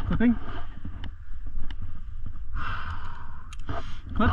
Clipping. Clip.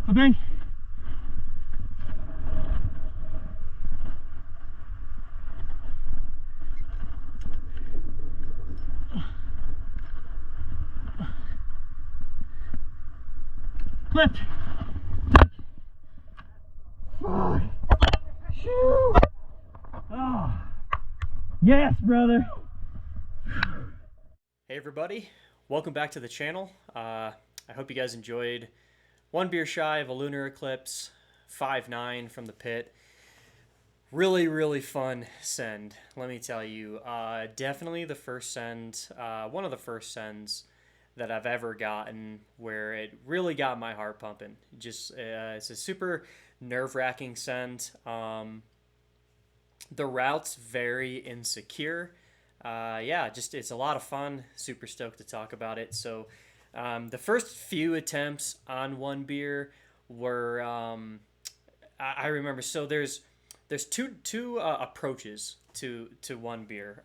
Clipping. Clipped. Oh. Oh. Yes, brother. Hey everybody, welcome back to the channel. I hope you guys enjoyed one beer shy of a Lunar Eclipse, 5.9 from the pit. Really fun send, let me tell you. Definitely the first send, one of the first sends that I've ever gotten where it really got my heart pumping. Just it's a super nerve-wracking send. The route's very insecure. Yeah, just it's a lot of fun. Super stoked to talk about it. So the first few attempts on one beer were I remember. So there's two approaches to one beer.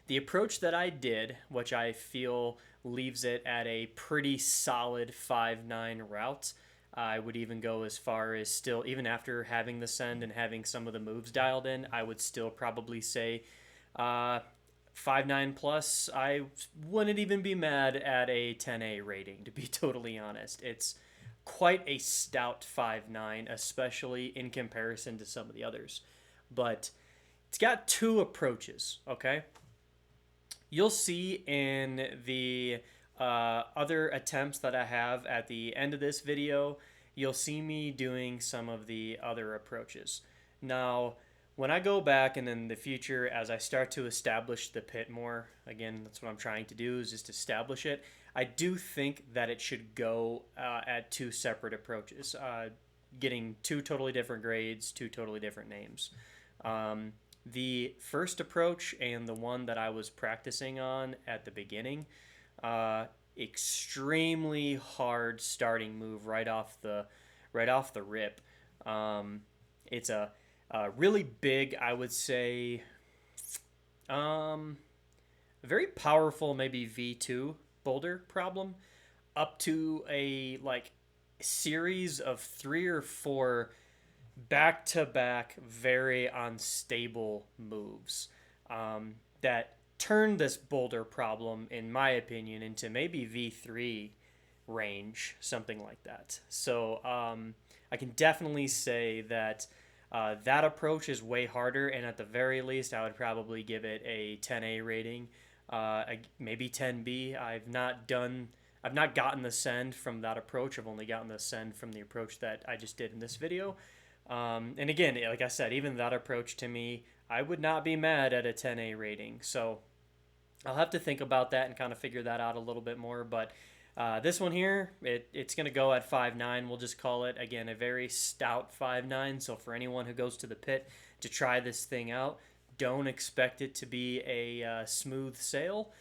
The approach that I did, which I feel leaves it at a pretty solid 5.9 route. I would even go as far as still, even after having the send and having some of the moves dialed in, I would still probably say 5.9 plus. I wouldn't even be mad at a 10A rating, to be totally honest. It's quite a stout 5.9, especially in comparison to some of the others. But it's got two approaches, okay? You'll see in the other attempts that I have at the end of this video, you'll see me doing some of the other approaches. Now, when I go back and in the future, as I start to establish the pit more, again, that's what I'm trying to do, is just establish it. I do think that it should go at two separate approaches, getting two totally different grades, two totally different names. The first approach and the one that I was practicing on at the beginning, extremely hard starting move right off the rip. It's a really big, I would say, very powerful, maybe V2 boulder problem, up to a like series of 3 or 4 back-to-back very unstable moves that turned this boulder problem, in my opinion, into maybe V3 range, something like that. So I can definitely say that that approach is way harder, and at the very least, I would probably give it a 10A rating, maybe 10B. I've not gotten the send from that approach. I've only gotten the send from the approach that I just did in this video. And again, like I said, even that approach to me, I would not be mad at a 10A rating. So I'll have to think about that and kind of figure that out a little bit more. But this one here, it's going to go at 5.9. We'll just call it, again, a very stout 5.9. So for anyone who goes to the pit to try this thing out, don't expect it to be a smooth sail.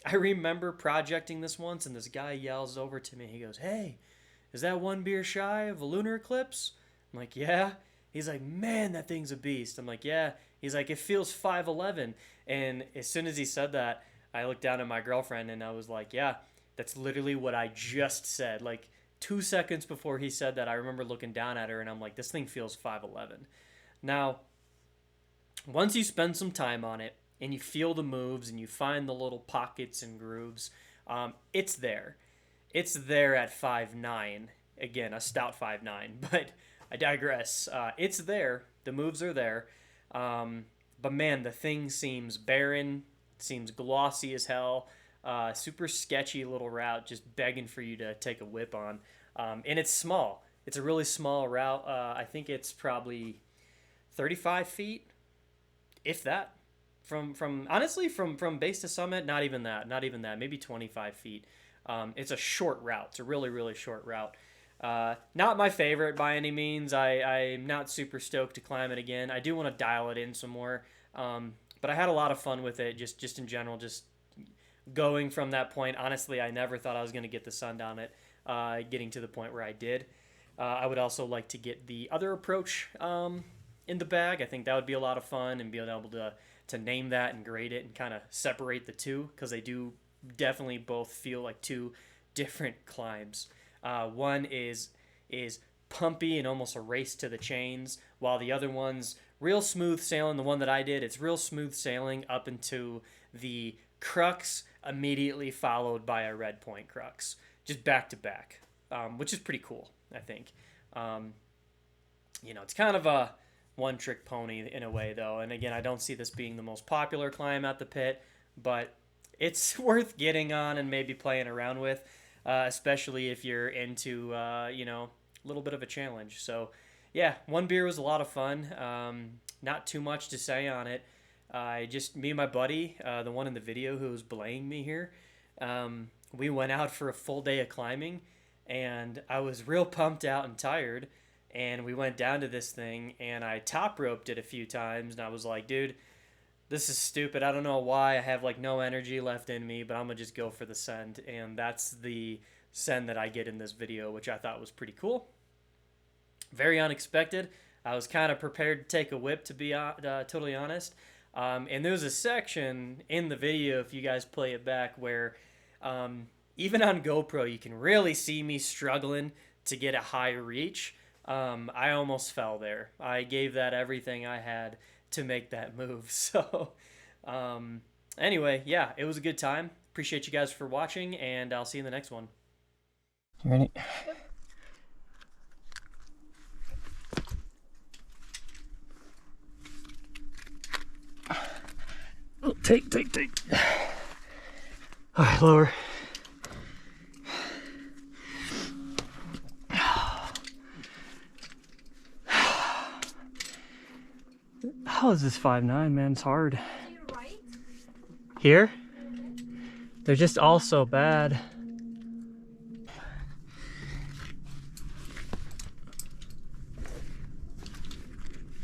I remember projecting this once, and this guy yells over to me. He goes, "Hey, is that one beer shy of a lunar eclipse?" I'm like, "Yeah." He's like, "Man, that thing's a beast." I'm like, "Yeah." He's like, "It feels 5'11". And as soon as he said that, I looked down at my girlfriend and I was like, "Yeah, that's literally what I just said." Like 2 seconds before he said that, I remember looking down at her and I'm like, "This thing feels 5'11". Now, once you spend some time on it and you feel the moves and you find the little pockets and grooves, it's there. It's there at 5'9". Again, a stout 5'9", but I digress. It's there. The moves are there. But man, the thing seems barren, seems glossy as hell. Super sketchy little route, just begging for you to take a whip on. And it's small. It's a really small route. I think it's probably 35 feet, if that. From honestly, from base to summit, not even that. Maybe 25 feet. It's a short route. It's a really, really short route. Not my favorite by any means. I'm not super stoked to climb it again. I do want to dial it in some more. But I had a lot of fun with it, just in general, just going from that point. Honestly, I never thought I was going to get the sun down it, getting to the point where I did. I would also like to get the other approach in the bag. I think that would be a lot of fun, and being able to name that and grade it and kind of separate the two, because they do definitely both feel like two different climbs. One is pumpy and almost a race to the chains, while the other one's real smooth sailing. The one that I did, it's real smooth sailing up into the crux, immediately followed by a red point crux, just back to back, which is pretty cool, I think. It's kind of a one-trick pony in a way, though. And again, I don't see this being the most popular climb at the pit, but it's worth getting on and maybe playing around with, especially if you're into, a little bit of a challenge. So, yeah, one beer was a lot of fun. Not too much to say on it. Me and my buddy, the one in the video who was belaying me here, we went out for a full day of climbing, and I was real pumped out and tired. And we went down to this thing, and I top roped it a few times, and I was like, "Dude, this is stupid. I don't know why I have like no energy left in me, but I'm gonna just go for the send." And that's the send that I get in this video, which I thought was pretty cool. Very unexpected. I was kind of prepared to take a whip, to be totally honest. And there's a section in the video, if you guys play it back, where even on GoPro, you can really see me struggling to get a high reach. I almost fell there. I gave that everything I had to make that move. So, anyway, yeah, it was a good time. Appreciate you guys for watching, and I'll see you in the next one. You ready? Oh, take. All right, lower. How is this 5'9", man? It's hard. Right? Here? They're just all so bad.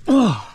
Oh.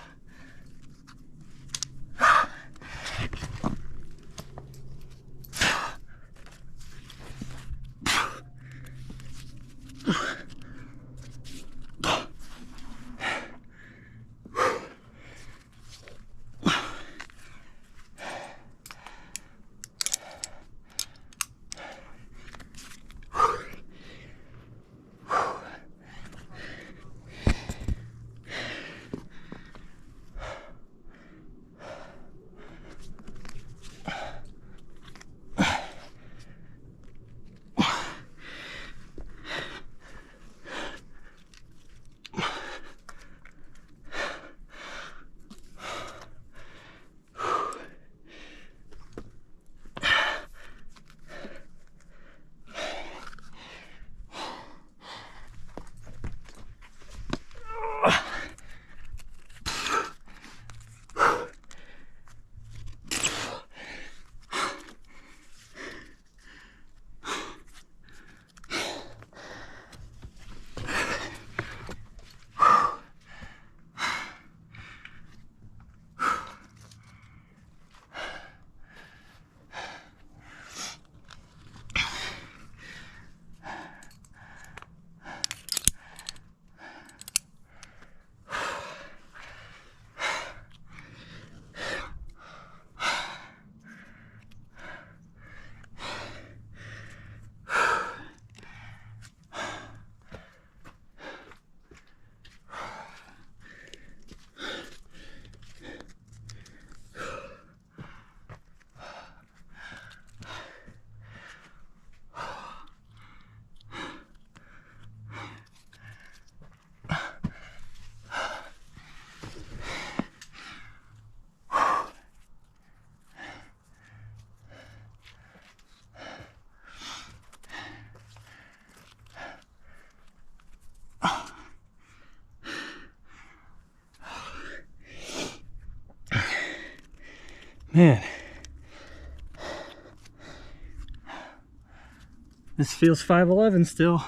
Man, this feels 511 still.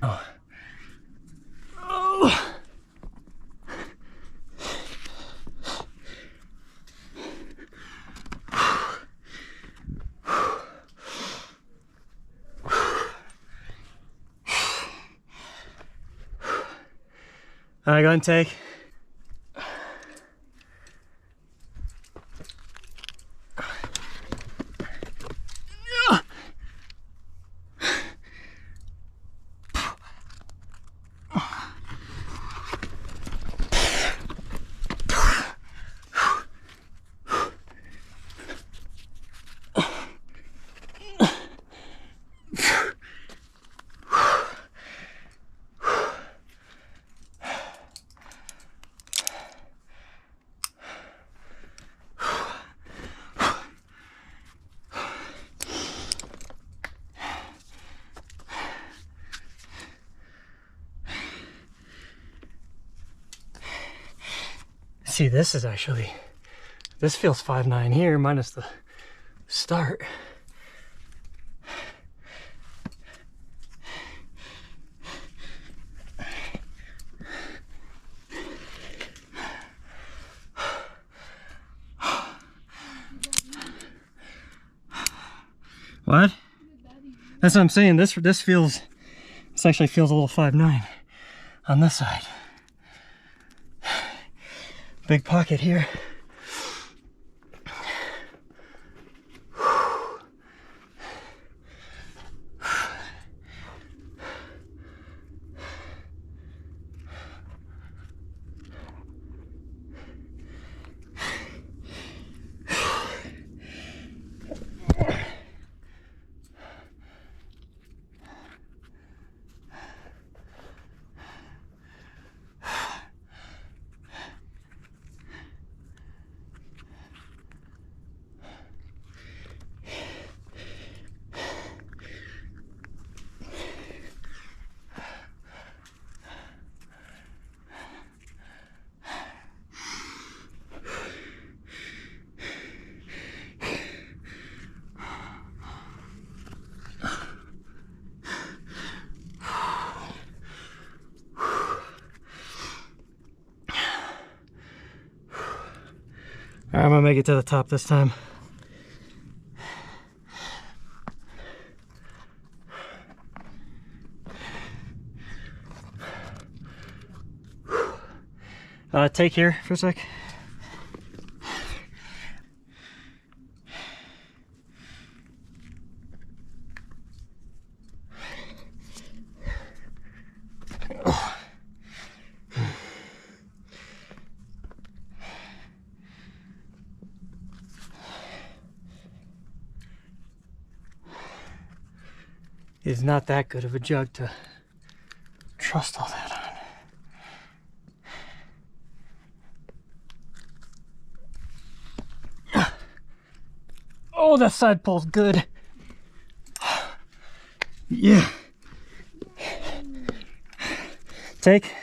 Oh. Oh. All right, go ahead and take. See, this is actually, this feels 5.9 here minus the start. What? That's what I'm saying. This feels, this actually feels a little 5.9 on this side. Big pocket here. All right, I'm gonna make it to the top this time. Take here for a sec. It's not that good of a jug to trust all that on. Oh, that side pull's good. Yeah. Take.